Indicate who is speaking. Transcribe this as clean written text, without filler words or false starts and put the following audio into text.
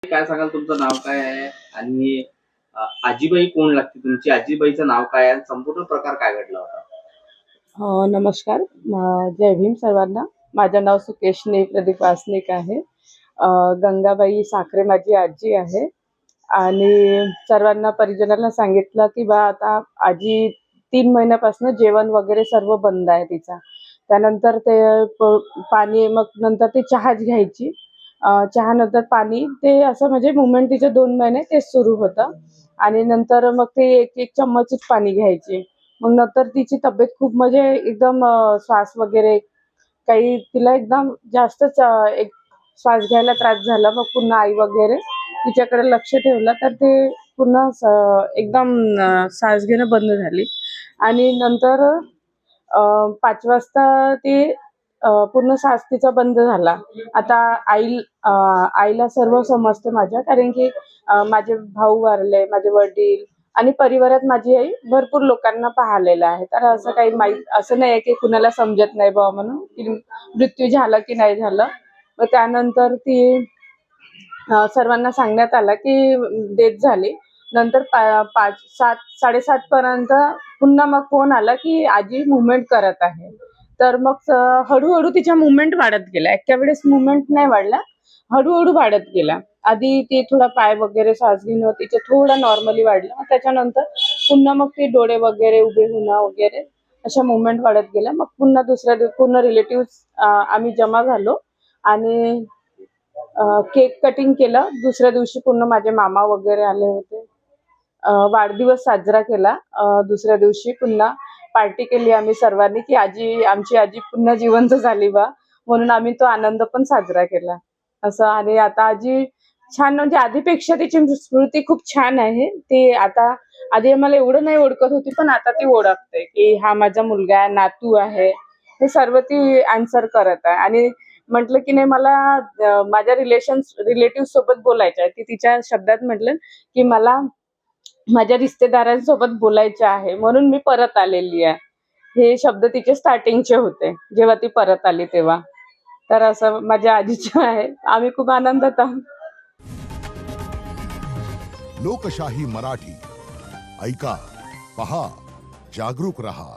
Speaker 1: काय सांगाल, तुमचं नाव काय आहे आणि आजीबाई कोण लागते? तुमची आजीबाईचं नाव काय आहे आणि संपूर्ण प्रकार काय घडला होता?
Speaker 2: नमस्कार. जय भीम सर्वांना. माझं नाव सुकेशनी प्रदीप वासनिक आहे. गंगाबाई साखरे माझी आजी आहे आणि सर्वांना परिजनाला सांगितलं की बा आता आजी 3 महिन्यापासून जेवण वगैरे सर्व बंद आहे तिचा. त्यानंतर ते पाणी, मग नंतर ती चहाच घ्यायची. चहानंतर पाणी, ते असं म्हणजे मुवमेंट तिचे 2 महिने तेच सुरू होतं आणि नंतर मग ते एक चम्मचच पाणी घ्यायची. मग नंतर तिची तब्येत खूप म्हणजे एकदम श्वास वगैरे काही तिला एकदम जास्तच एक श्वास घ्यायला त्रास झाला. मग पुन्हा आई वगैरे तिच्याकडे लक्ष ठेवलं तर ते पुन्हा एकदम श्वास घेणं बंद झाली आणि नंतर 5 वाजता ती पूर्ण श्वास तिचा बंद झाला. आता आईला सर्व समजतं माझ्या, कारण की माझे भाऊ वारले, माझे वडील आणि परिवारात माझी आई भरपूर लोकांना पाहिलेलं आहे. तर असं काही असं नाही आहे की कुणाला समजत नाही बुवा म्हणून की मृत्यू झाला की नाही झालं. मग त्यानंतर ती सर्वांना सांगण्यात आलं की डेथ झाली. नंतर 5-7 पर्यंत पुन्हा मग फोन आला की आजी मूव्हमेंट करत आहे. तर मग हळूहळू तिच्या मूव्हमेंट वाढत गेल्या. एका वेळेस मूव्हमेंट नाही वाढला, हळूहळू वाढत गेला. आधी ती थोडा पाय वगैरे श्वास घेणं तिचं थोडं नॉर्मली वाढलं. मग त्याच्यानंतर पुन्हा मग ते डोळे वगैरे उभे होणं वगैरे अशा मूव्हमेंट वाढत गेल्या. मग पुन्हा पूर्ण रिलेटिव्स आम्ही जमा झालो आणि केक कटिंग केलं. दुसऱ्या दिवशी पुन्हा माझे मामा वगैरे आले होते. वाढदिवस साजरा केला. दुसऱ्या दिवशी पुन्हा पार्टी केली आम्ही सर्वांनी की आमची आजी पुन्हा जिवंत झाली बा, म्हणून आम्ही तो आनंद पण साजरा केला असं. आणि आता आजी छान, म्हणजे आधीपेक्षा तिची स्मृती खूप छान आहे. ती आता, आधी आम्हाला एवढं नाही ओळखत होती, पण आता ती ओळखते की हा माझा मुलगा आहे, नातू आहे, हे सर्व ती आन्सर करत आहे. आणि म्हटलं की नाही मला माझ्या रिलेटिव्ह सोबत बोलायचं आहे. ती तिच्या शब्दात म्हटलं की मला माझ्या रिश्तेदारांसोबत बोलायचे आहे, म्हणून मी परत आलेली आहे. हे शब्द तिचे स्टार्टिंगचे होते जेव्हा ती परत आली तेव्हा. तर असं माझ्या आजीचं आहे. आम्ही खूप आनंदात आहोत.
Speaker 3: लोकशाही मराठी ऐका, पहा, जागरूक रहा.